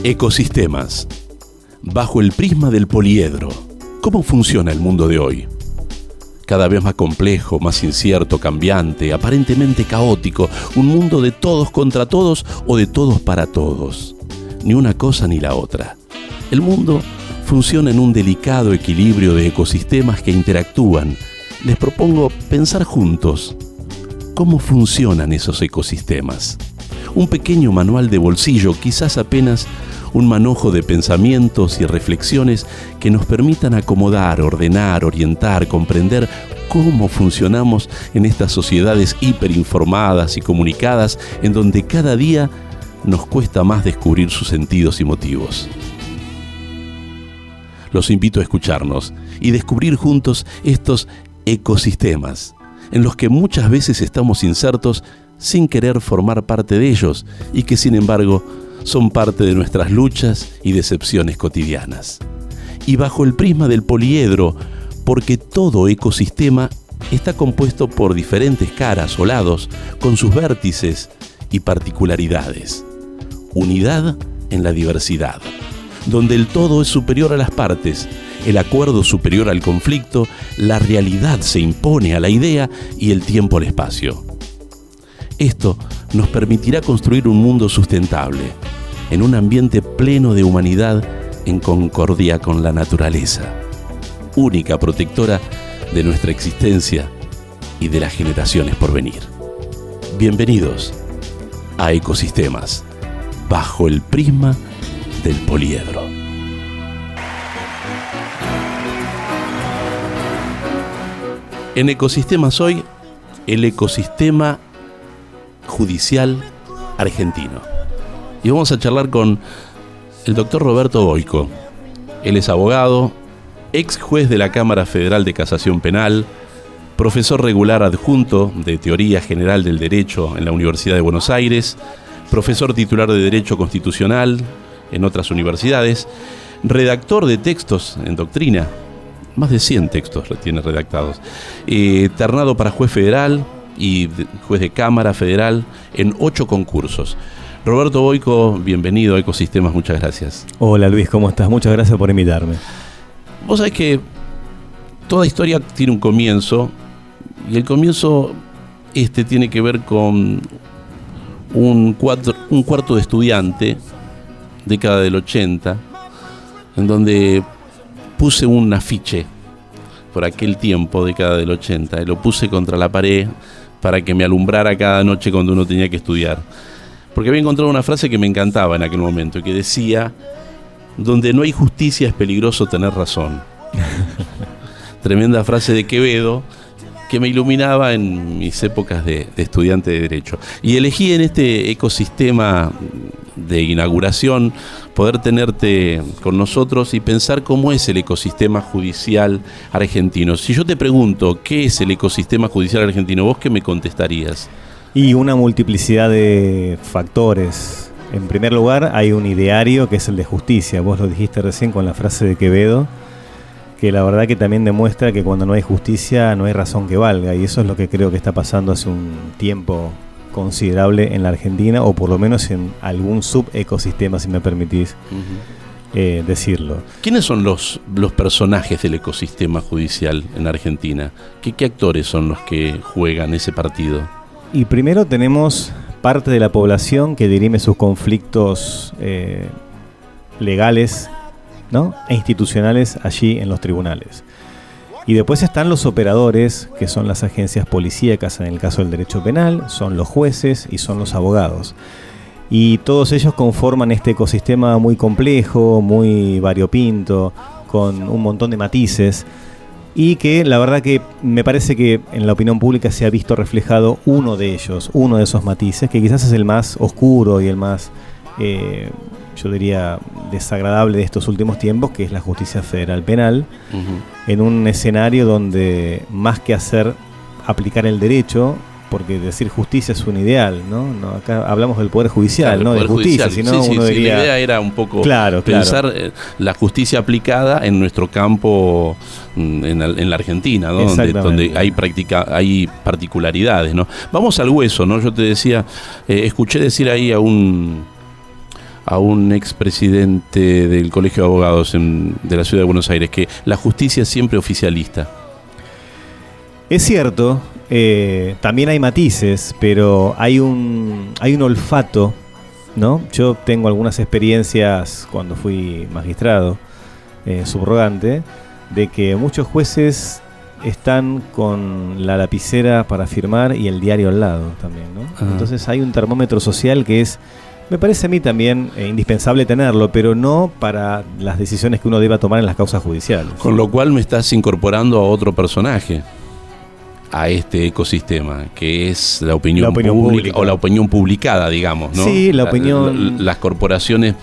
Ecosistemas. Bajo el prisma del poliedro. ¿Cómo funciona el mundo de hoy? Cada vez más complejo, más incierto, cambiante, aparentemente caótico. Un mundo de todos contra todos o de todos para todos. Ni una cosa ni la otra. El mundo funciona en un delicado equilibrio de ecosistemas que interactúan. Les propongo pensar juntos cómo funcionan esos ecosistemas. Un pequeño manual de bolsillo, quizás apenas un manojo de pensamientos y reflexiones que nos permitan acomodar, ordenar, orientar, comprender cómo funcionamos en estas sociedades hiperinformadas y comunicadas en donde cada día nos cuesta más descubrir sus sentidos y motivos. Los invito a escucharnos y descubrir juntos estos ecosistemas en los que muchas veces estamos insertos sin querer formar parte de ellos y que sin embargo son parte de nuestras luchas y decepciones cotidianas. Y bajo el prisma del poliedro, porque todo ecosistema está compuesto por diferentes caras o lados, con sus vértices y particularidades. Unidad en la diversidad, donde el todo es superior a las partes, el acuerdo superior al conflicto, la realidad se impone a la idea y el tiempo al espacio. Esto nos permitirá construir un mundo sustentable, en un ambiente pleno de humanidad en concordia con la naturaleza, única protectora de nuestra existencia y de las generaciones por venir. Bienvenidos a Ecosistemas, bajo el prisma del poliedro. En Ecosistemas hoy, el ecosistema judicial argentino. Y vamos a charlar con el doctor Roberto Boico. Él es abogado, ex juez de la Cámara Federal de Casación Penal, profesor regular adjunto de Teoría General del Derecho en la Universidad de Buenos Aires, profesor titular de Derecho Constitucional en otras universidades, redactor de textos en doctrina, más de 100 textos tiene redactados, ternado para juez federal y juez de Cámara Federal en 8 concursos. Roberto Boico, bienvenido a Ecosistemas, muchas gracias. Hola Luis, ¿cómo estás? Muchas gracias por invitarme. Vos sabés que toda historia tiene un comienzo, y el comienzo tiene que ver con un cuarto de estudiante, década del 80, en donde puse un afiche por aquel tiempo, década del 80, y lo puse contra la pared para que me alumbrara cada noche cuando uno tenía que estudiar. Porque había encontrado una frase que me encantaba en aquel momento, que decía: donde no hay justicia es peligroso tener razón. Tremenda frase de Quevedo, que me iluminaba en mis épocas de estudiante de Derecho. Y elegí en este ecosistema de inauguración poder tenerte con nosotros y pensar cómo es el ecosistema judicial argentino. Si yo te pregunto, ¿qué es el ecosistema judicial argentino? ¿Vos qué me contestarías? Y una multiplicidad de factores. En primer lugar, hay un ideario que es el de justicia. Vos lo dijiste recién con la frase de Quevedo, que la verdad que también demuestra que cuando no hay justicia no hay razón que valga, y eso es lo que creo que está pasando hace un tiempo considerable en la Argentina, o por lo menos en algún subecosistema, si me permitís decirlo. ¿¿Quiénes son los personajes del ecosistema judicial en Argentina? ¿Qué actores son los que juegan ese partido? Y primero tenemos parte de la población que dirime sus conflictos legales, ¿no?, e institucionales allí en los tribunales. Y después están los operadores, que son las agencias policíacas en el caso del derecho penal, son los jueces y son los abogados. Y todos ellos conforman este ecosistema muy complejo, muy variopinto, con un montón de matices, y que la verdad que me parece que en la opinión pública se ha visto reflejado uno de ellos, uno de esos matices, que quizás es el más oscuro y el más, yo diría, desagradable de estos últimos tiempos, que es la justicia federal penal, en un escenario donde más que aplicar el derecho, porque decir justicia es un ideal, ¿no? Acá hablamos del Poder Judicial, claro, no de justicia, sino uno diría... La idea era un poco pensar la justicia aplicada en nuestro campo, en la Argentina, ¿no? donde hay particularidades, ¿no? Vamos al hueso, ¿no? Yo te decía, escuché decir ahí a un a un expresidente del Colegio de Abogados de la Ciudad de Buenos Aires, que la justicia es siempre oficialista. Es cierto, también hay matices, pero hay un olfato, ¿no? Yo tengo algunas experiencias cuando fui magistrado, subrogante, de que muchos jueces están con la lapicera para firmar y el diario al lado también, ¿no? Entonces hay un termómetro social que es, me parece a mí también indispensable tenerlo, pero no para las decisiones que uno deba tomar en las causas judiciales. Con lo cual me estás incorporando a otro personaje, a este ecosistema, que es la opinión pública, o la opinión publicada, digamos, ¿no? Sí, la opinión... Las corporaciones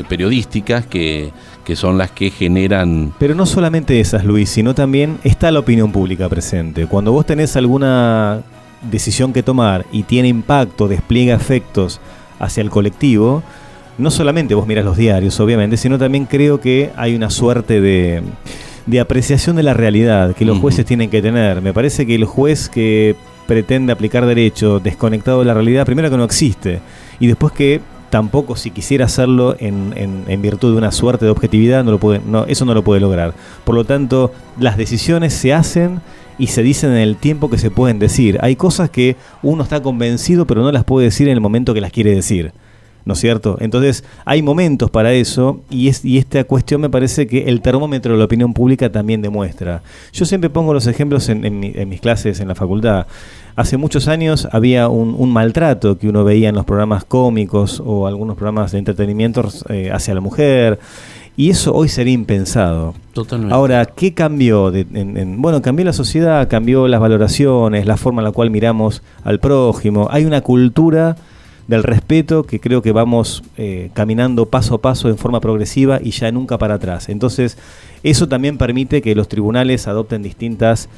periodísticas que son las que generan... Pero no solamente esas, Luis, sino también está la opinión pública presente. Cuando vos tenés alguna decisión que tomar y tiene impacto, despliega efectos hacia el colectivo, no solamente vos mirás los diarios, obviamente, sino también creo que hay una suerte de apreciación de la realidad que los jueces tienen que tener. Me parece que el juez que pretende aplicar derecho desconectado de la realidad, primero que no existe, y después que tampoco, si quisiera hacerlo en virtud de una suerte de objetividad, eso no lo puede lograr. Por lo tanto, las decisiones se hacen y se dicen en el tiempo que se pueden decir. Hay cosas que uno está convencido pero no las puede decir en el momento que las quiere decir, ¿no es cierto? Entonces hay momentos para eso y esta cuestión me parece que el termómetro de la opinión pública también demuestra. Yo siempre pongo los ejemplos en mis clases en la facultad. Hace muchos años había un maltrato que uno veía en los programas cómicos o algunos programas de entretenimiento hacia la mujer, y eso hoy sería impensado. Totalmente. Ahora, ¿qué cambió? Bueno, cambió la sociedad, cambió las valoraciones, la forma en la cual miramos al prójimo. Hay una cultura del respeto que creo que vamos caminando paso a paso en forma progresiva y ya nunca para atrás. Entonces, eso también permite que los tribunales adopten distintas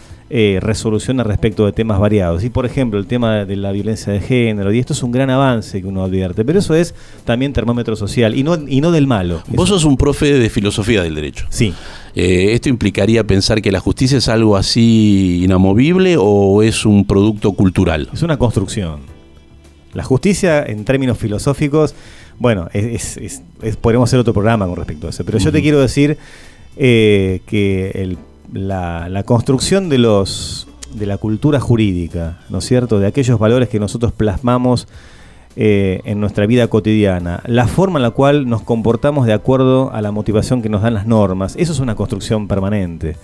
resoluciones respecto de temas variados. Y, por ejemplo, el tema de la violencia de género, y esto es un gran avance que uno advierte, pero eso es también termómetro social y no del malo. Vos sos un profe de filosofía del derecho. Sí. ¿Esto implicaría pensar que la justicia es algo así inamovible o es un producto cultural? Es una construcción. La justicia, en términos filosóficos, bueno, podremos hacer otro programa con respecto a eso, pero yo te quiero decir que la construcción de la cultura jurídica, ¿no es cierto?, de aquellos valores que nosotros plasmamos en nuestra vida cotidiana, la forma en la cual nos comportamos de acuerdo a la motivación que nos dan las normas, eso es una construcción permanente.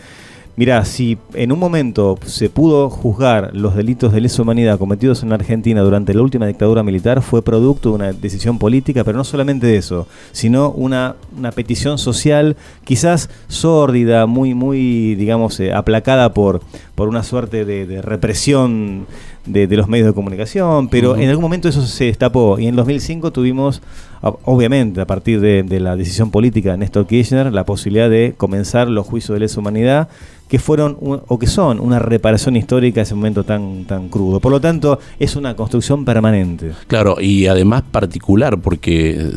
Mirá, si en un momento se pudo juzgar los delitos de lesa humanidad cometidos en Argentina durante la última dictadura militar, fue producto de una decisión política, pero no solamente de eso, sino una petición social quizás sórdida, muy digamos, aplacada por una suerte de represión de los medios de comunicación, pero en algún momento eso se destapó, y en 2005 tuvimos, obviamente, a partir de la decisión política de Néstor Kirchner, la posibilidad de comenzar los juicios de lesa humanidad, que fueron que son una reparación histórica de ese momento tan crudo. Por lo tanto, es una construcción permanente. Claro, y además particular, porque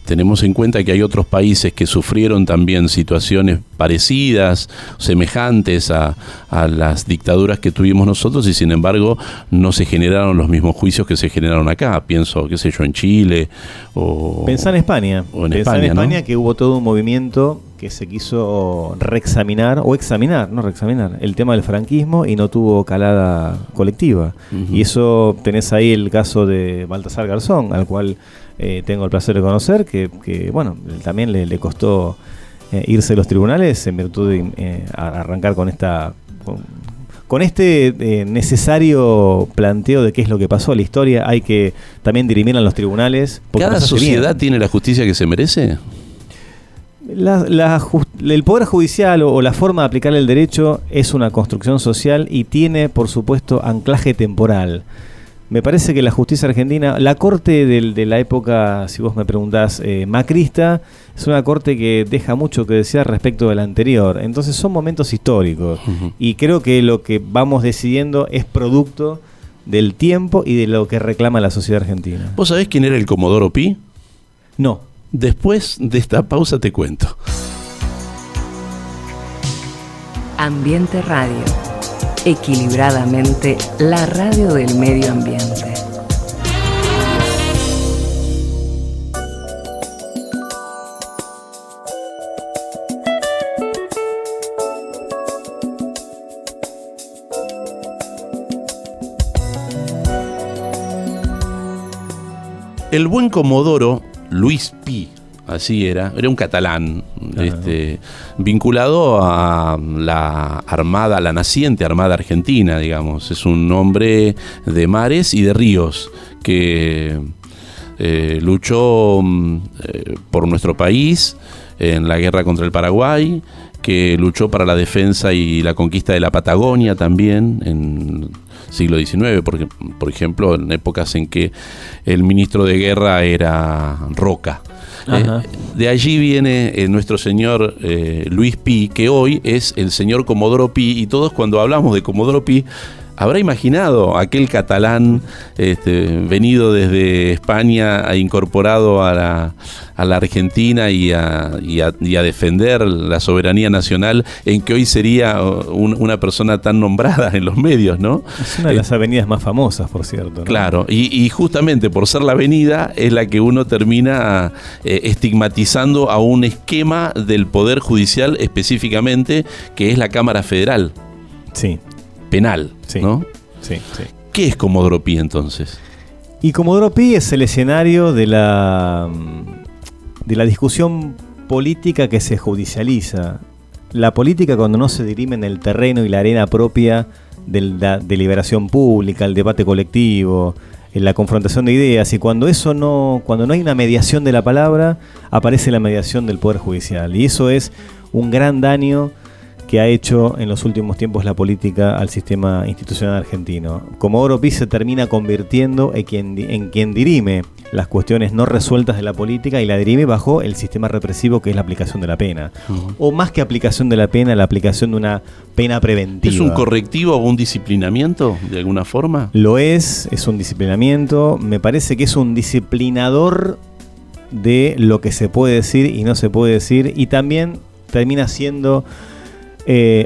tenemos en cuenta que hay otros países que sufrieron también situaciones parecidas, semejantes a las dictaduras que tuvimos nosotros, y sin embargo no se generaron los mismos juicios que se generaron acá. Pienso, qué sé yo, en Chile o... Pensá en España. Pensá en España, ¿no? Que hubo todo un movimiento que se quiso reexaminar el tema del franquismo y no tuvo calada colectiva. Y eso tenés ahí el caso de Baltasar Garzón, al cual tengo el placer de conocer, que bueno, también le costó irse de los tribunales en virtud de arrancar con este necesario planteo de qué es lo que pasó. La historia hay que también dirimir en los tribunales. ¿Cada sociedad tiene la justicia que se merece? El Poder Judicial o la forma de aplicar el derecho es una construcción social y tiene, por supuesto, anclaje temporal. Me parece que la justicia argentina, la corte de la época, si vos me preguntás, macrista, es una corte que deja mucho que desear respecto de la anterior. Entonces son momentos históricos y creo que lo que vamos decidiendo es producto del tiempo y de lo que reclama la sociedad argentina. ¿Vos sabés quién era el Comodoro Pi? No. Después de esta pausa te cuento. Ambiente Radio. Equilibradamente, la radio del medio ambiente. El buen Comodoro Luis Pi, así era un catalán, vinculado a la armada, la naciente Armada Argentina, digamos. Es un hombre de mares y de ríos que luchó por nuestro país en la guerra contra el Paraguay, que luchó para la defensa y la conquista de la Patagonia también en siglo XIX, porque, por ejemplo, en épocas en que el ministro de guerra era Roca. De allí viene nuestro señor Luis Pi, que hoy es el señor Comodoro Pi, y todos cuando hablamos de Comodoro Pi, habrá imaginado aquel catalán venido desde España, incorporado a la Argentina y a defender la soberanía nacional, en que hoy sería una persona tan nombrada en los medios, ¿no? Es una de las avenidas más famosas, por cierto, ¿no? Claro, y justamente por ser la avenida es la que uno termina estigmatizando a un esquema del Poder Judicial específicamente, que es la Cámara Federal. Sí. Penal, Sí, ¿no? sí. ¿Qué es Comodoro Pi entonces? Y Comodoro Pi es el escenario de la discusión política que se judicializa. La política, cuando no se dirime en el terreno y la arena propia de la deliberación pública, el debate colectivo, en la confrontación de ideas, y cuando no hay una mediación de la palabra, aparece la mediación del Poder Judicial. Y eso es un gran daño que ha hecho en los últimos tiempos la política al sistema institucional argentino. Comodoro Pi se termina convirtiendo en quien dirime las cuestiones no resueltas de la política, y la dirime bajo el sistema represivo, que es la aplicación de la pena. O más que aplicación de la pena, la aplicación de una pena preventiva. ¿Es un correctivo o un disciplinamiento de alguna forma? Lo es un disciplinamiento. Me parece que es un disciplinador de lo que se puede decir y no se puede decir, y también termina siendo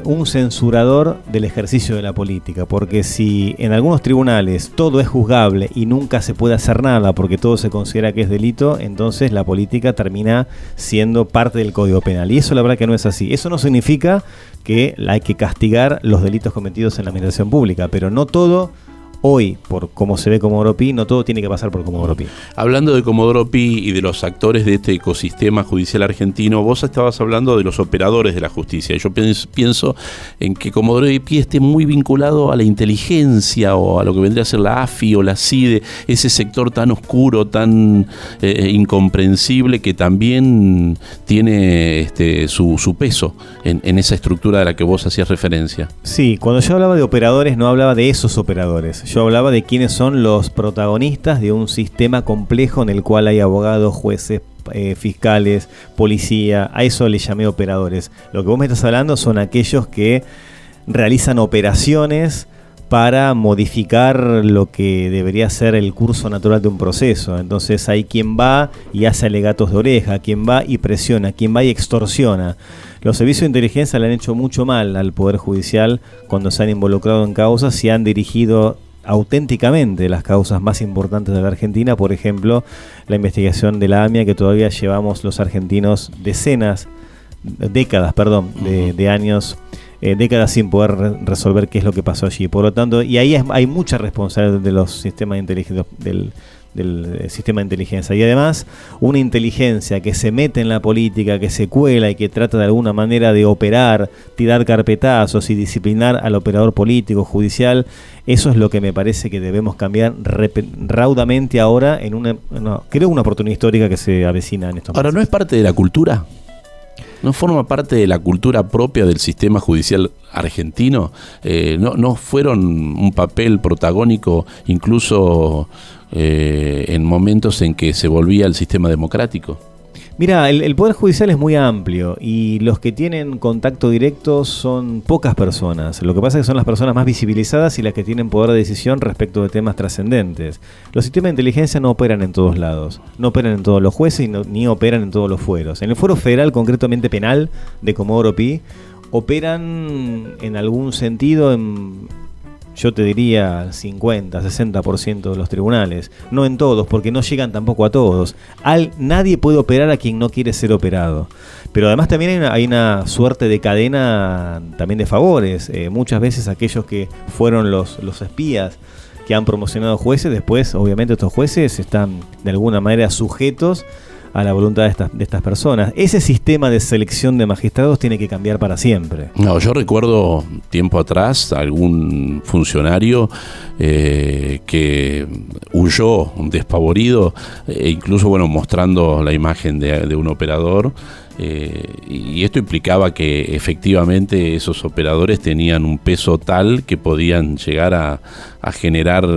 un censurador del ejercicio de la política, porque si en algunos tribunales todo es juzgable y nunca se puede hacer nada porque todo se considera que es delito, entonces la política termina siendo parte del Código Penal, y eso la verdad que no es así. Eso no significa que hay que castigar los delitos cometidos en la administración pública, pero no todo, hoy, por cómo se ve Comodoro Pi, no todo tiene que pasar por Comodoro Pi. Hablando de Comodoro Pi y de los actores de este ecosistema judicial argentino, vos estabas hablando de los operadores de la justicia. Yo pienso en que Comodoro Pi esté muy vinculado a la inteligencia, o a lo que vendría a ser la AFI o la CIDE, ese sector tan oscuro, tan incomprensible, que también tiene su peso en esa estructura de la que vos hacías referencia. Sí, cuando yo hablaba de operadores, no hablaba de esos operadores. Yo hablaba de quiénes son los protagonistas de un sistema complejo en el cual hay abogados, jueces, fiscales, policía. A eso le llamé operadores. Lo que vos me estás hablando son aquellos que realizan operaciones para modificar lo que debería ser el curso natural de un proceso. Entonces hay quien va y hace alegatos de oreja, quien va y presiona, quien va y extorsiona. Los servicios de inteligencia le han hecho mucho mal al Poder Judicial cuando se han involucrado en causas y han dirigido auténticamente las causas más importantes de la Argentina. Por ejemplo, la investigación de la AMIA, que todavía llevamos los argentinos décadas de años, décadas sin poder resolver qué es lo que pasó allí. Por lo tanto, y ahí hay mucha responsabilidad de los sistemas de inteligencia, del sistema de inteligencia, y además una inteligencia que se mete en la política, que se cuela y que trata de alguna manera de operar, tirar carpetazos y disciplinar al operador político, judicial. Eso es lo que me parece que debemos cambiar raudamente ahora en una oportunidad histórica que se avecina en estos Ahora, meses. ¿no es parte de la cultura? ¿No forma parte de la cultura propia del sistema judicial argentino? ¿No fueron un papel protagónico incluso en momentos en que se volvía el sistema democrático? Mira, el Poder Judicial es muy amplio y los que tienen contacto directo son pocas personas. Lo que pasa es que son las personas más visibilizadas y las que tienen poder de decisión respecto de temas trascendentes. Los sistemas de inteligencia no operan en todos lados, no operan en todos los jueces ni operan en todos los fueros. En el fuero federal, concretamente penal, de Comodoro Pi, operan en algún sentido yo te diría 50, 60% de los tribunales. No en todos, porque no llegan tampoco a todos. Nadie puede operar a quien no quiere ser operado. Pero además también hay una suerte de cadena también de favores. Muchas veces aquellos que fueron los espías que han promocionado jueces. Después, obviamente, estos jueces están de alguna manera sujetos a la voluntad de estas personas. Ese sistema de selección de magistrados tiene que cambiar para siempre. No, yo recuerdo tiempo atrás algún funcionario que huyó despavorido, incluso mostrando la imagen de un operador. Y esto implicaba que efectivamente esos operadores tenían un peso tal que podían llegar a generar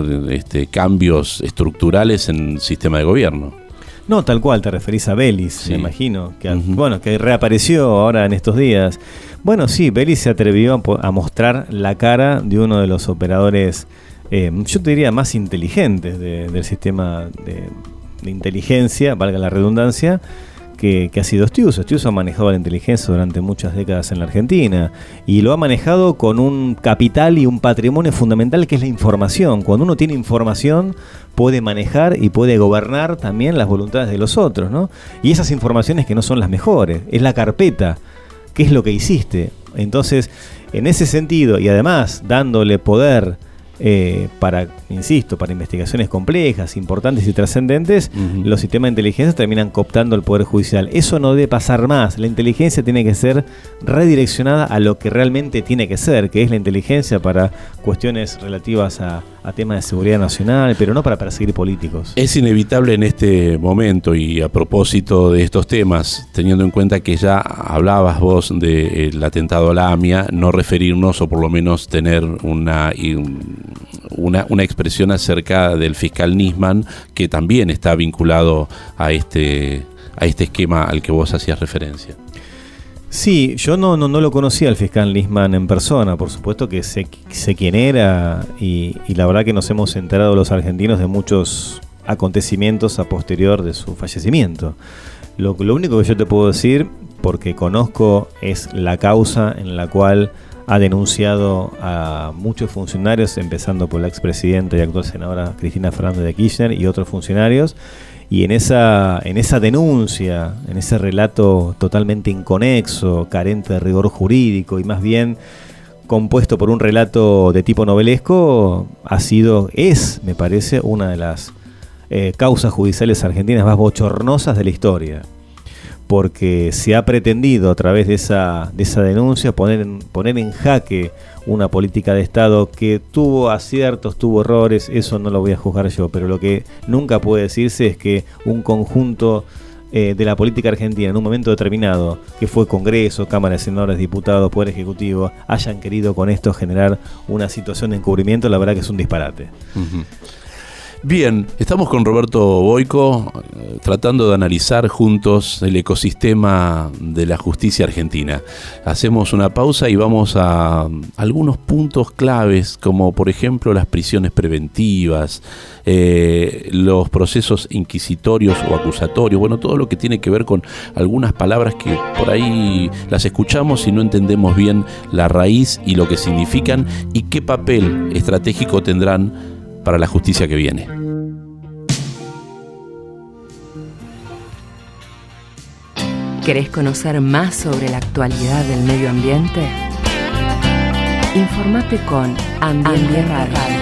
cambios estructurales en el sistema de gobierno. No, tal cual, te referís a Vélez, sí. Me imagino, que reapareció ahora en estos días. Bueno, sí, Vélez se atrevió a mostrar la cara de uno de los operadores, yo te diría, más inteligentes del sistema de inteligencia, valga la redundancia, que ha sido Stiuso. Stiuso ha manejado la inteligencia durante muchas décadas en la Argentina y lo ha manejado con un capital y un patrimonio fundamental que es la información. Cuando uno tiene información puede manejar y puede gobernar también las voluntades de los otros, ¿no? Y esas informaciones que no son las mejores, es la carpeta, qué es lo que hiciste. Entonces, en ese sentido, y además dándole poder para investigaciones complejas, importantes y trascendentes, los sistemas de inteligencia terminan cooptando el Poder Judicial. Eso no debe pasar más. La inteligencia tiene que ser redireccionada a lo que realmente tiene que ser, que es la inteligencia para cuestiones relativas a temas de seguridad nacional, pero no para perseguir políticos. Es inevitable en este momento, y a propósito de estos temas, teniendo en cuenta que ya hablabas vos del atentado a la AMIA, no referirnos, o por lo menos tener una expresión acerca del fiscal Nisman, que también está vinculado a este esquema al que vos hacías referencia. Sí, yo no lo conocía al fiscal Nisman en persona, por supuesto que sé quién era, y la verdad que nos hemos enterado los argentinos de muchos acontecimientos a posterior de su fallecimiento. Lo único que yo te puedo decir, porque conozco, es la causa en la cual ha denunciado a muchos funcionarios, empezando por la expresidenta y actual senadora Cristina Fernández de Kirchner y otros funcionarios, y en esa denuncia, en ese relato totalmente inconexo, carente de rigor jurídico y más bien compuesto por un relato de tipo novelesco, es, me parece, una de las causas judiciales argentinas más bochornosas de la historia. Porque se ha pretendido a través de esa denuncia poner en jaque una política de Estado que tuvo aciertos, tuvo errores, eso no lo voy a juzgar yo, pero lo que nunca puede decirse es que un conjunto de la política argentina en un momento determinado, que fue Congreso, Cámara de Senadores, Diputados, Poder Ejecutivo, hayan querido con esto generar una situación de encubrimiento, la verdad que es un disparate. Uh-huh. Bien, estamos con Roberto Boyco tratando de analizar juntos el ecosistema de la justicia argentina. Hacemos una pausa y vamos a algunos puntos claves, como por ejemplo las prisiones preventivas, los procesos inquisitorios o acusatorios, todo lo que tiene que ver con algunas palabras que por ahí las escuchamos y no entendemos bien la raíz y lo que significan y qué papel estratégico tendrán para la justicia que viene. ¿Querés conocer más sobre la actualidad del medio ambiente? Informate con Ambiente Radio.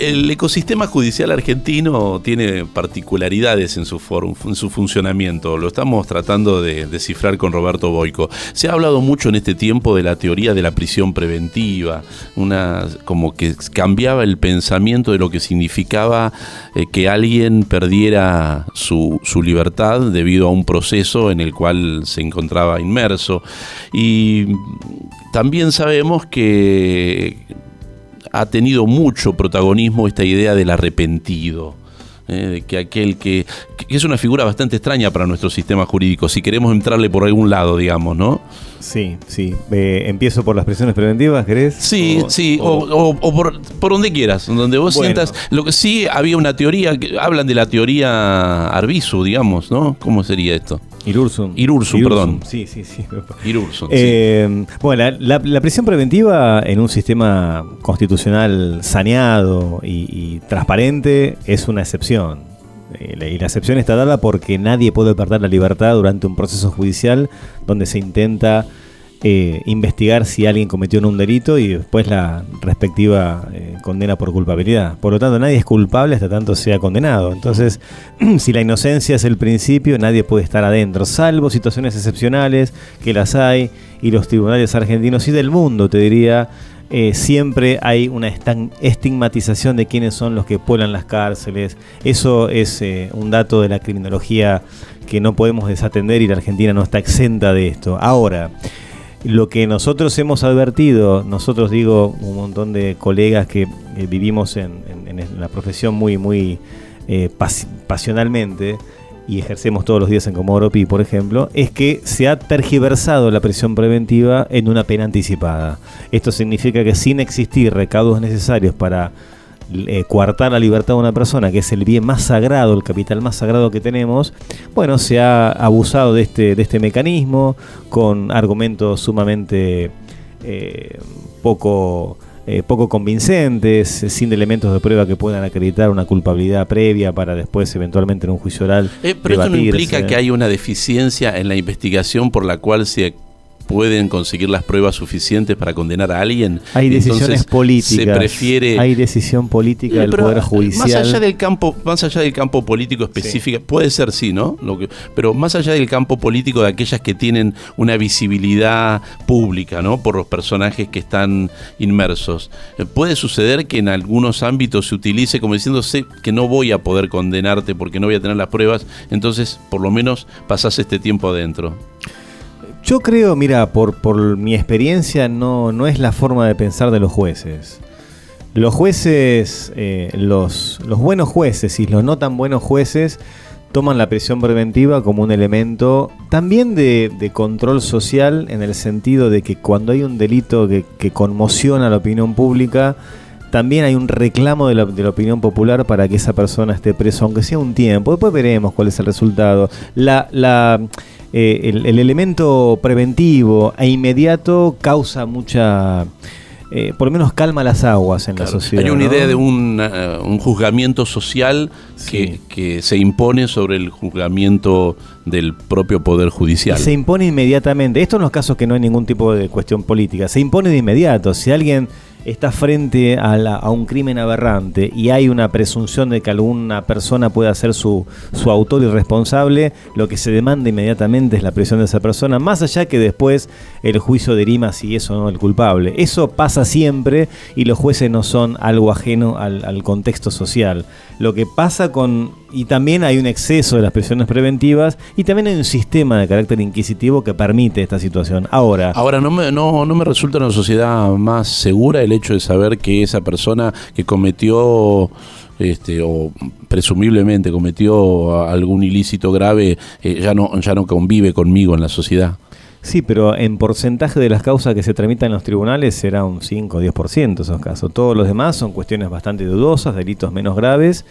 El ecosistema judicial argentino tiene particularidades en su funcionamiento. Lo estamos tratando de descifrar con Roberto Boyco. Se ha hablado mucho en este tiempo de la teoría de la prisión preventiva, como que cambiaba el pensamiento de lo que significaba que alguien perdiera su libertad debido a un proceso en el cual se encontraba inmerso. Y también sabemos que ha tenido mucho protagonismo esta idea del arrepentido, de que aquel que es una figura bastante extraña para nuestro sistema jurídico, si queremos entrarle por algún lado, digamos, ¿no? Sí. Empiezo por las prisiones preventivas, ¿querés? Sí, o por donde quieras, donde vos sientas. Lo que sí, había una teoría, hablan de la teoría Arbizu, digamos, ¿no? ¿Cómo sería esto? Irursum, perdón. Sí. Irursum, Bueno, la prisión preventiva en un sistema constitucional saneado y transparente es una excepción. Y la excepción está dada porque nadie puede perder la libertad durante un proceso judicial donde se intenta investigar si alguien cometió un delito y después la respectiva condena por culpabilidad. Por lo tanto, nadie es culpable hasta tanto sea condenado. Entonces, si la inocencia es el principio, nadie puede estar adentro, salvo situaciones excepcionales, que las hay, y los tribunales argentinos y del mundo, te diría, siempre hay una estigmatización de quiénes son los que pueblan las cárceles. Eso es un dato de la criminología que no podemos desatender y la Argentina no está exenta de esto. Ahora, lo que nosotros hemos advertido, nosotros digo, un montón de colegas que vivimos en la profesión muy pasionalmente y ejercemos todos los días en Comodoro Pi, por ejemplo, es que se ha tergiversado la prisión preventiva en una pena anticipada. Esto significa que sin existir recaudos necesarios para coartar la libertad de una persona, que es el bien más sagrado, el capital más sagrado que tenemos, bueno, se ha abusado de este mecanismo con argumentos sumamente poco convincentes, sin elementos de prueba que puedan acreditar una culpabilidad previa para después eventualmente en un juicio oral pero esto no implica que hay una deficiencia en la investigación por la cual se pueden conseguir las pruebas suficientes para condenar a alguien. Hay decisiones políticas. Se prefiere. Hay decisión política del Poder Judicial. Más allá del campo político específico, sí. Puede ser sí, ¿no? Pero más allá del campo político de aquellas que tienen una visibilidad pública, ¿no? Por los personajes que están inmersos. Puede suceder que en algunos ámbitos se utilice como diciendo, sé que no voy a poder condenarte porque no voy a tener las pruebas, entonces por lo menos pasás este tiempo adentro. Yo creo, mira, por mi experiencia, no es la forma de pensar de los jueces. Los jueces, los buenos jueces y los no tan buenos jueces toman la prisión preventiva como un elemento también de control social, en el sentido de que cuando hay un delito que conmociona a la opinión pública, también hay un reclamo de la opinión popular para que esa persona esté preso, aunque sea un tiempo. Después veremos cuál es el resultado. El elemento preventivo e inmediato causa mucha, por lo menos calma las aguas en la sociedad. Hay una idea de un juzgamiento social que se impone sobre el juzgamiento del propio Poder Judicial. Se impone inmediatamente. Esto en los casos que no hay ningún tipo de cuestión política. Se impone de inmediato. Si alguien está frente a un crimen aberrante y hay una presunción de que alguna persona pueda ser su autor y responsable, lo que se demanda inmediatamente es la prisión de esa persona, más allá que después el juicio dirima si es o no el culpable. Eso pasa siempre y los jueces no son algo ajeno al contexto social. Lo que pasa y también hay un exceso de las prisiones preventivas y también hay un sistema de carácter inquisitivo que permite esta situación. Ahora no me resulta una sociedad más segura el hecho de saber que esa persona que cometió o presumiblemente cometió algún ilícito grave ya no convive conmigo en la sociedad. Sí, pero en porcentaje de las causas que se tramitan en los tribunales será un 5 o 10% esos casos. Todos los demás son cuestiones bastante dudosas, delitos menos graves,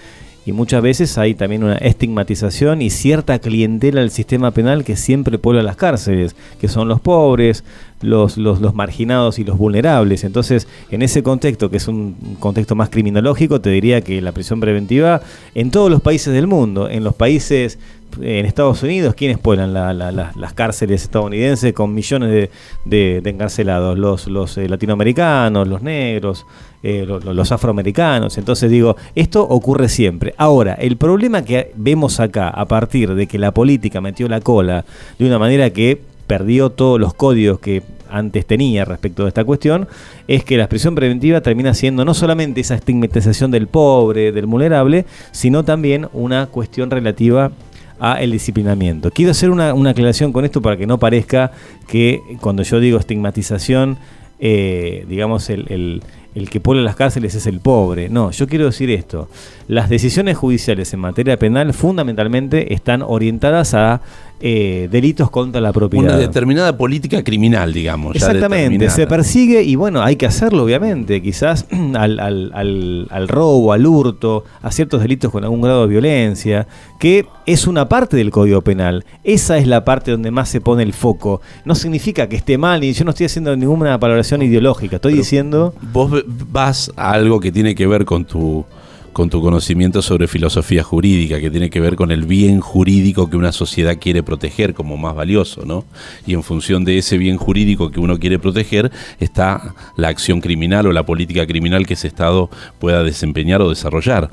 y muchas veces hay también una estigmatización y cierta clientela del sistema penal que siempre puebla las cárceles, que son los pobres, los marginados y los vulnerables. Entonces, en ese contexto, que es un contexto más criminológico, te diría que la prisión preventiva en todos los países del mundo, en los países, en Estados Unidos, ¿quiénes pueblan las cárceles estadounidenses con millones de encarcelados? Los latinoamericanos, los negros, los afroamericanos. Entonces digo, esto ocurre siempre. Ahora, el problema que vemos acá, a partir de que la política metió la cola de una manera que perdió todos los códigos que antes tenía respecto de esta cuestión, es que la prisión preventiva termina siendo no solamente esa estigmatización del pobre, del vulnerable, sino también una cuestión relativa a el disciplinamiento. Quiero hacer una aclaración con esto para que no parezca que cuando yo digo estigmatización, digamos el que puebla las cárceles es el pobre. No, yo quiero decir esto. Las decisiones judiciales en materia penal fundamentalmente están orientadas a delitos contra la propiedad. Una determinada política criminal, digamos. Exactamente, se persigue y bueno, hay que hacerlo obviamente, quizás al robo, al hurto, a ciertos delitos con algún grado de violencia, que es una parte del Código Penal. Esa es la parte donde más se pone el foco. No significa que esté mal, y yo no estoy haciendo ninguna valoración ideológica, estoy diciendo... Vos vas a algo que tiene que ver con tu con tu conocimiento sobre filosofía jurídica, que tiene que ver con el bien jurídico que una sociedad quiere proteger como más valioso, ¿no? Y en función de ese bien jurídico que uno quiere proteger está la acción criminal o la política criminal que ese Estado pueda desempeñar o desarrollar.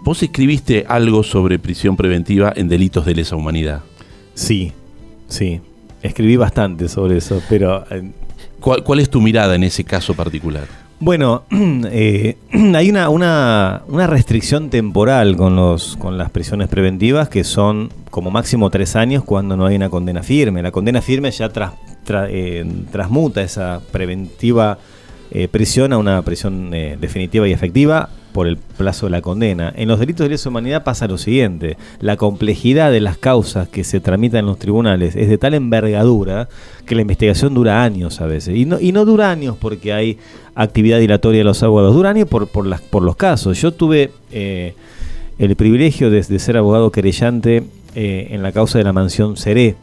Vos escribiste algo sobre prisión preventiva en delitos de lesa humanidad. Sí. Escribí bastante sobre eso, pero... ¿Cuál es tu mirada en ese caso particular? Bueno, hay una restricción temporal con las prisiones preventivas, que son como máximo 3 años cuando no hay una condena firme. La condena firme ya transmuta esa preventiva prisión a una prisión definitiva y efectiva por el plazo de la condena. En los delitos de lesa humanidad pasa lo siguiente: la complejidad de las causas que se tramitan en los tribunales es de tal envergadura que la investigación dura años a veces. Y no dura años porque hay actividad dilatoria de los abogados, dura años por los casos. Yo tuve el privilegio de ser abogado querellante en la causa de la mansión Seré,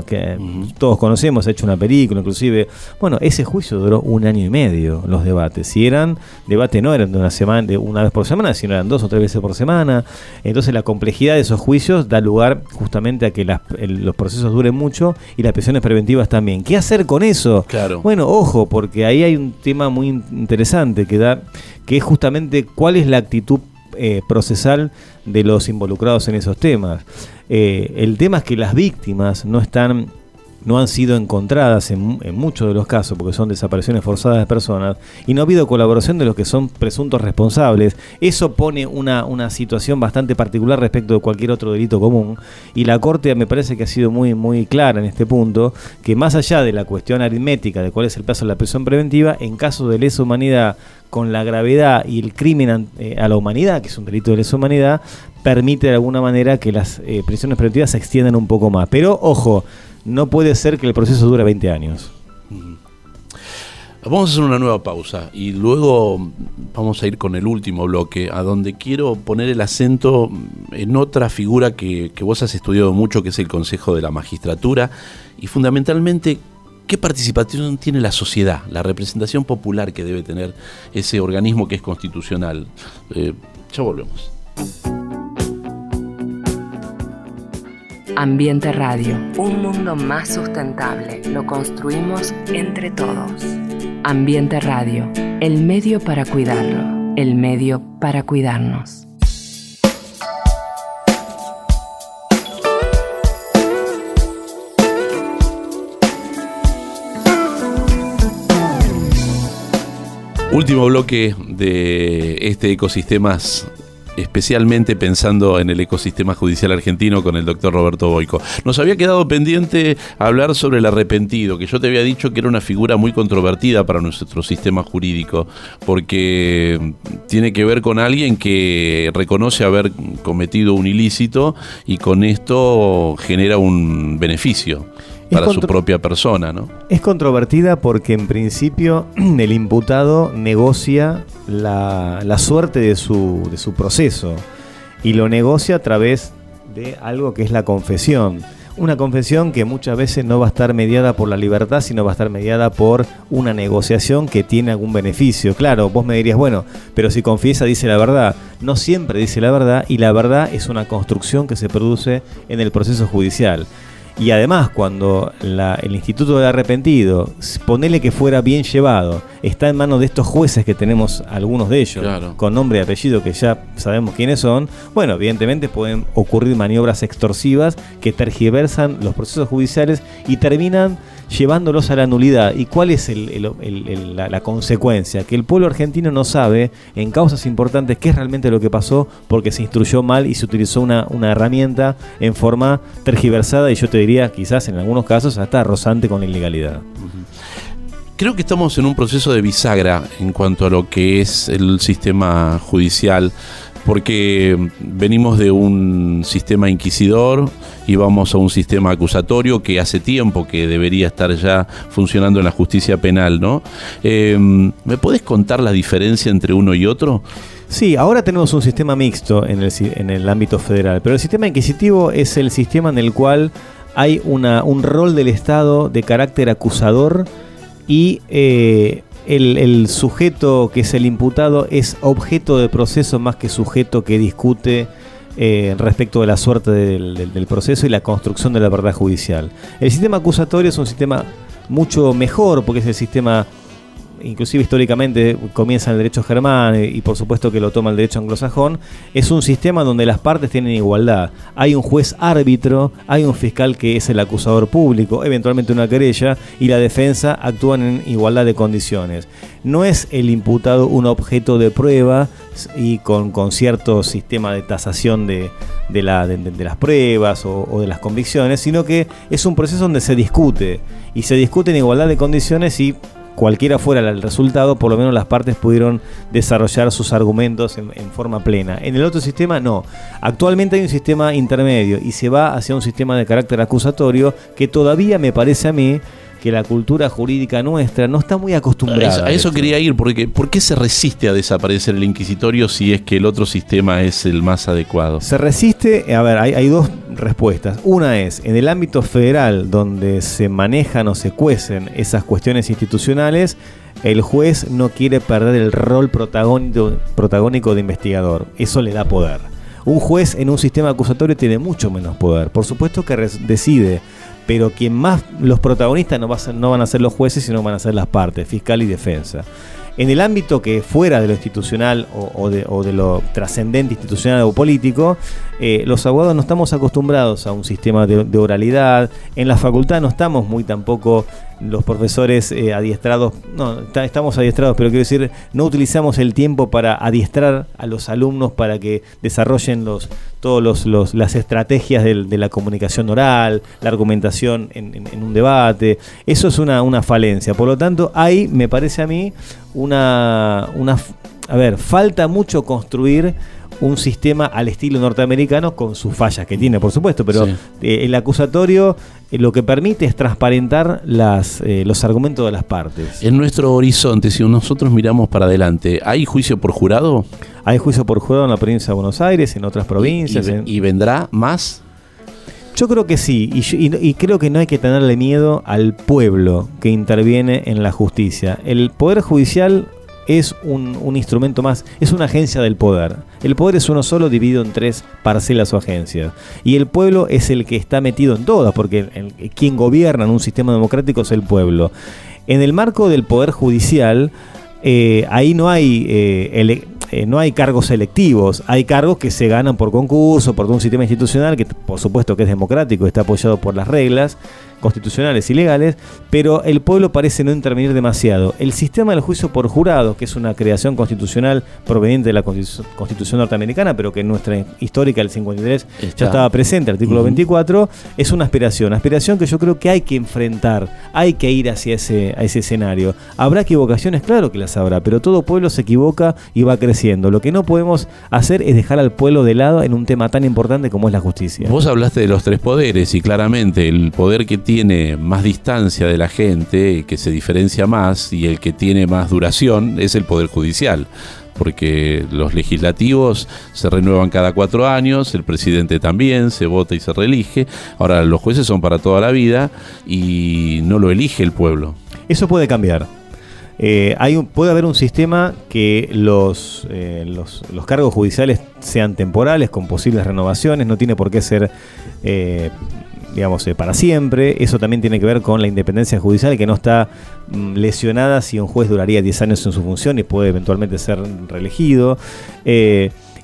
que todos conocemos, ha hecho una película inclusive. Bueno, ese juicio duró 1 año y medio, los debates. Y eran no eran de una semana, de una vez por semana, sino eran 2 o 3 veces por semana. Entonces la complejidad de esos juicios da lugar justamente a que los procesos duren mucho y las prisiones preventivas también. ¿Qué hacer con eso? Claro. Bueno, ojo, porque ahí hay un tema muy interesante que es justamente cuál es la actitud procesal de los involucrados en esos temas. El tema es que las víctimas no han sido encontradas en muchos de los casos, porque son desapariciones forzadas de personas, y no ha habido colaboración de los que son presuntos responsables. Eso pone una situación bastante particular respecto de cualquier otro delito común, y la Corte me parece que ha sido muy, muy clara en este punto, que más allá de la cuestión aritmética de cuál es el plazo de la prisión preventiva, en caso de lesa humanidad, con la gravedad y el crimen a la humanidad, que es un delito de lesa humanidad, permite de alguna manera que las prisiones preventivas se extiendan un poco más. Pero, ojo, no puede ser que el proceso dure 20 años. Vamos a hacer una nueva pausa y luego vamos a ir con el último bloque, a donde quiero poner el acento en otra figura que vos has estudiado mucho, que es el Consejo de la Magistratura, y fundamentalmente ¿qué participación tiene la sociedad, la representación popular que debe tener ese organismo que es constitucional? Ya volvemos. Ambiente Radio, un mundo más sustentable, lo construimos entre todos. Ambiente Radio, el medio para cuidarlo, el medio para cuidarnos. Último bloque de este Ecosistemas, especialmente pensando en el ecosistema judicial argentino, con el doctor Roberto Boico. Nos había quedado pendiente hablar sobre el arrepentido, que yo te había dicho que era una figura muy controvertida para nuestro sistema jurídico, porque tiene que ver con alguien que reconoce haber cometido un ilícito y con esto genera un beneficio para su propia persona, ¿no? Es controvertida porque en principio el imputado negocia la suerte de su proceso, y lo negocia a través de algo que es la confesión. Una confesión que muchas veces no va a estar mediada por la libertad, sino va a estar mediada por una negociación que tiene algún beneficio. Claro, vos me dirías, bueno, pero si confiesa dice la verdad. No siempre dice la verdad, y la verdad es una construcción que se produce en el proceso judicial. Y además, cuando el Instituto del Arrepentido, ponele que fuera bien llevado, está en manos de estos jueces que tenemos, algunos de ellos, claro, con nombre y apellido, que ya sabemos quiénes son, bueno, evidentemente pueden ocurrir maniobras extorsivas que tergiversan los procesos judiciales y terminan llevándolos a la nulidad. ¿Y cuál es la consecuencia? Que el pueblo argentino no sabe, en causas importantes, qué es realmente lo que pasó, porque se instruyó mal y se utilizó una herramienta en forma tergiversada, y yo te diría, quizás en algunos casos, hasta rozante con la ilegalidad. Creo que estamos en un proceso de bisagra en cuanto a lo que es el sistema judicial, porque venimos de un sistema inquisidor y vamos a un sistema acusatorio que hace tiempo que debería estar ya funcionando en la justicia penal, ¿no? ¿Me podés contar la diferencia entre uno y otro? Sí, ahora tenemos un sistema mixto en el ámbito federal, pero el sistema inquisitivo es el sistema en el cual hay un rol del Estado de carácter acusador y el sujeto que es el imputado es objeto de proceso más que sujeto que discute respecto de la suerte del proceso y la construcción de la verdad judicial. El sistema acusatorio es un sistema mucho mejor porque es el sistema, inclusive históricamente comienza en el derecho germán y por supuesto que lo toma el derecho anglosajón. Es un sistema donde las partes tienen igualdad. Hay un juez árbitro, hay un fiscal que es el acusador público, eventualmente una querella, y la defensa actúan en igualdad de condiciones. No es el imputado un objeto de prueba y con cierto sistema de tasación de las pruebas o de las convicciones, sino que es un proceso donde se discute y se discute en igualdad de condiciones y cualquiera fuera el resultado, por lo menos las partes pudieron desarrollar sus argumentos en forma plena. En el otro sistema no. Actualmente hay un sistema intermedio y se va hacia un sistema de carácter acusatorio que todavía me parece a mí que la cultura jurídica nuestra no está muy acostumbrada. A eso quería ir, porque ¿por qué se resiste a desaparecer el inquisitorio si es que el otro sistema es el más adecuado? Se resiste, a ver, hay dos respuestas. Una es, en el ámbito federal, donde se manejan o se cuecen esas cuestiones institucionales, el juez no quiere perder el rol protagónico de investigador. Eso le da poder. Un juez en un sistema acusatorio tiene mucho menos poder. Por supuesto que decide, pero quien más, los protagonistas no van a ser los jueces, sino van a ser las partes, fiscal y defensa. En el ámbito que fuera de lo institucional o de lo trascendente institucional o político, los abogados no estamos acostumbrados a un sistema de oralidad. En la facultad no estamos muy tampoco los profesores adiestrados, no, estamos adiestrados, pero quiero decir, no utilizamos el tiempo para adiestrar a los alumnos para que desarrollen las estrategias de la comunicación oral, la argumentación en un debate. Eso es una falencia. Por lo tanto, ahí me parece a mí falta mucho construir un sistema al estilo norteamericano con sus fallas que tiene, por supuesto, pero sí. El acusatorio lo que permite es transparentar los argumentos de las partes. En nuestro horizonte, si nosotros miramos para adelante, ¿hay juicio por jurado? Hay juicio por jurado en la provincia de Buenos Aires, en otras provincias. ¿Y vendrá más? Yo creo que sí, y creo que no hay que tenerle miedo al pueblo que interviene en la justicia. El Poder Judicial es un instrumento más, es una agencia del poder. El poder es uno solo dividido en 3 parcelas o agencias. Y el pueblo es el que está metido en todas, porque quien gobierna en un sistema democrático es el pueblo. En el marco del Poder Judicial, ahí no hay cargos selectivos, hay cargos que se ganan por concurso, por todo un sistema institucional que por supuesto que es democrático, está apoyado por las reglas constitucionales y legales, pero el pueblo parece no intervenir demasiado. El sistema del juicio por jurado, que es una creación constitucional proveniente de la Constitución norteamericana, pero que en nuestra histórica del 53 ya estaba presente, el artículo 24, es una aspiración que yo creo que hay que enfrentar, hay que ir hacia ese escenario. ¿Habrá equivocaciones? Claro que las habrá, pero todo pueblo se equivoca y va creciendo. Lo que no podemos hacer es dejar al pueblo de lado en un tema tan importante como es la justicia. Vos hablaste de los 3 poderes y claramente el poder que tiene más distancia de la gente, que se diferencia más y el que tiene más duración es el Poder Judicial, porque los legislativos se renuevan cada 4 años, el presidente también se vota y se reelige. Ahora los jueces son para toda la vida y no lo elige el pueblo. Eso puede cambiar. Puede haber un sistema que los cargos judiciales sean temporales, con posibles renovaciones, no tiene por qué ser para siempre. Eso también tiene que ver con la independencia judicial, que no está lesionada si un juez duraría 10 años en su función y puede eventualmente ser reelegido.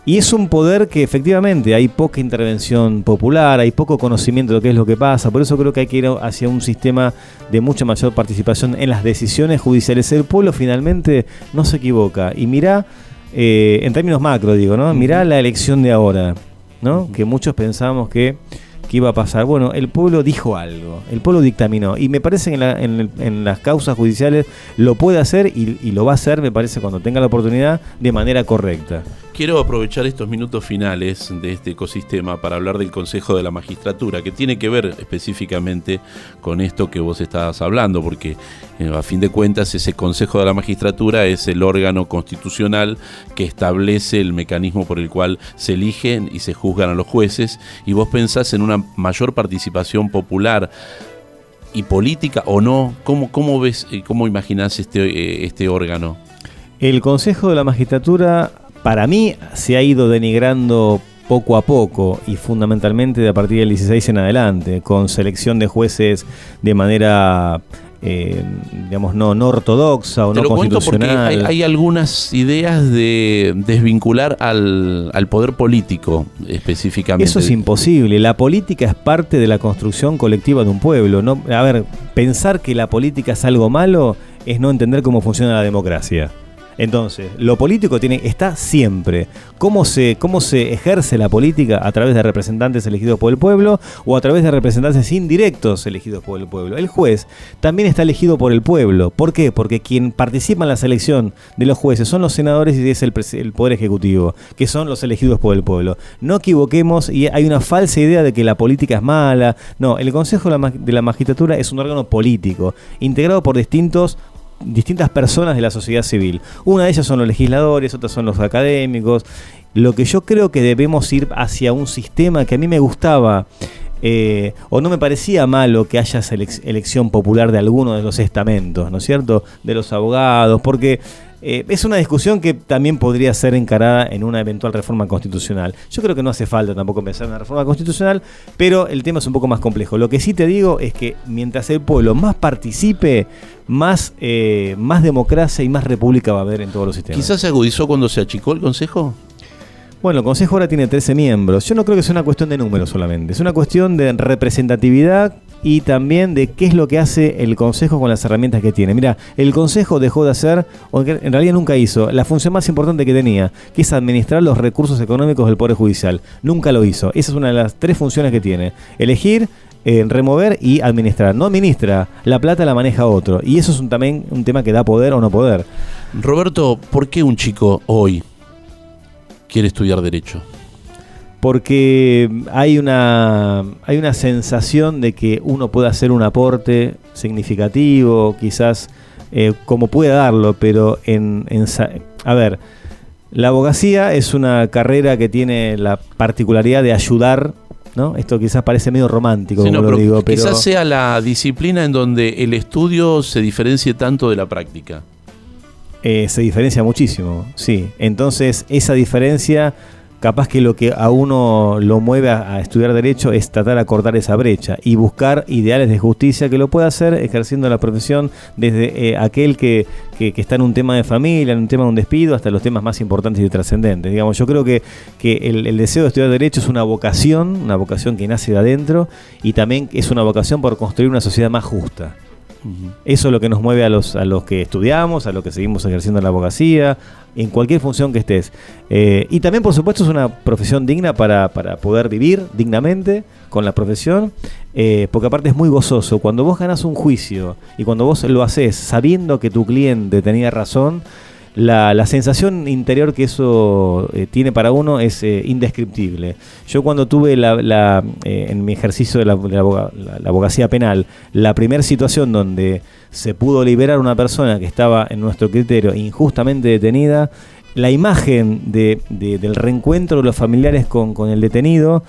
Y es un poder que efectivamente hay poca intervención popular, hay poco conocimiento de lo que es lo que pasa. Por eso creo que hay que ir hacia un sistema de mucha mayor participación en las decisiones judiciales. El pueblo finalmente no se equivoca. Y mirá, en términos macro digo, ¿no? Mirá la elección de ahora, ¿no? Que muchos pensamos que iba a pasar. Bueno, el pueblo dijo algo, el pueblo dictaminó, y me parece que en las causas judiciales lo puede hacer y lo va a hacer, me parece, cuando tenga la oportunidad, de manera correcta. Quiero aprovechar estos minutos finales de este ecosistema para hablar del Consejo de la Magistratura, que tiene que ver específicamente con esto que vos estabas hablando, porque a fin de cuentas ese Consejo de la Magistratura es el órgano constitucional que establece el mecanismo por el cual se eligen y se juzgan a los jueces, y vos pensás en una mayor participación popular y política o no? ¿Cómo ves, cómo imaginás este órgano? El Consejo de la Magistratura, para mí, se ha ido denigrando poco a poco y fundamentalmente a partir del 16 en adelante, con selección de jueces de manera, digamos, no ortodoxa o no constitucional. Te lo cuento porque hay algunas ideas de desvincular al poder político específicamente. Eso es imposible. La política es parte de la construcción colectiva de un pueblo. No, a ver, pensar que la política es algo malo es no entender cómo funciona la democracia. Entonces, lo político está siempre. ¿Cómo se ejerce la política? A través de representantes elegidos por el pueblo o a través de representantes indirectos elegidos por el pueblo. El juez también está elegido por el pueblo. ¿Por qué? Porque quien participa en la selección de los jueces son los senadores y es el Poder Ejecutivo, que son los elegidos por el pueblo. No equivoquemos, y hay una falsa idea de que la política es mala. No, el Consejo de la Magistratura es un órgano político, integrado por distintas personas de la sociedad civil. Una de ellas son los legisladores, otras son los académicos. Lo que yo creo que debemos ir hacia un sistema que a mí me gustaba, o no me parecía malo que haya elección popular de alguno de los estamentos, ¿no es cierto?, de los abogados, porque es una discusión que también podría ser encarada en una eventual reforma constitucional. Yo creo que no hace falta tampoco pensar en una reforma constitucional, pero el tema es un poco más complejo. Lo que sí te digo es que mientras el pueblo más participe, más democracia y más república va a haber en todos los sistemas. ¿Quizás se agudizó cuando se achicó el Consejo? Bueno, el Consejo ahora tiene 13 miembros. Yo no creo que sea una cuestión de números solamente. Es una cuestión de representatividad y también de qué es lo que hace el Consejo con las herramientas que tiene. Mira, el Consejo dejó de hacer, o en realidad nunca hizo, la función más importante que tenía, que es administrar los recursos económicos del Poder Judicial. Nunca lo hizo. Esa es una de las 3 funciones que tiene. Elegir, remover y administrar. No administra, la plata la maneja otro. Y eso es también un tema que da poder o no poder. Roberto, ¿por qué un chico hoy quiere estudiar Derecho? Porque hay una sensación de que uno puede hacer un aporte significativo, quizás como pueda darlo, pero a ver, la abogacía es una carrera que tiene la particularidad de ayudar, ¿no? Esto quizás parece medio romántico, sí, como lo digo, pero quizás sea la disciplina en donde el estudio se diferencie tanto de la práctica. Se diferencia muchísimo, sí. Entonces, esa diferencia, capaz que lo que a uno lo mueve a estudiar Derecho es tratar de acortar esa brecha y buscar ideales de justicia que lo pueda hacer ejerciendo la profesión desde aquel que está en un tema de familia, en un tema de un despido, hasta los temas más importantes y trascendentes. Digamos, yo creo que el deseo de estudiar Derecho es una vocación que nace de adentro y también es una vocación por construir una sociedad más justa. Eso es lo que nos mueve a los que estudiamos, a los que seguimos ejerciendo la abogacía, en cualquier función que estés. Y también, por supuesto, es una profesión digna para poder vivir dignamente con la profesión, porque aparte es muy gozoso. Cuando vos ganás un juicio y cuando vos lo haces sabiendo que tu cliente tenía razón, la sensación interior que eso tiene para uno es indescriptible. Yo cuando tuve en mi ejercicio de la abogacía penal, la primera situación donde se pudo liberar a una persona que estaba en nuestro criterio injustamente detenida, la imagen del reencuentro de los familiares con el detenido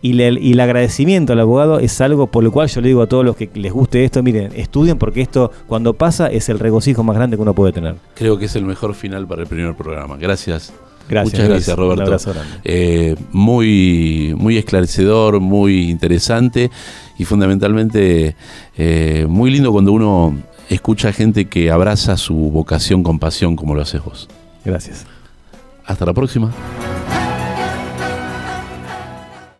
y el agradecimiento al abogado es algo por lo cual yo le digo a todos los que les guste esto, miren, estudien, porque esto cuando pasa es el regocijo más grande que uno puede tener. Creo que es el mejor final para el primer programa. Gracias. Muchas gracias, Roberto. Un abrazo grande. Muy esclarecedor, muy interesante y fundamentalmente muy lindo cuando uno escucha gente que abraza su vocación con pasión como lo haces vos. Gracias. Hasta la próxima.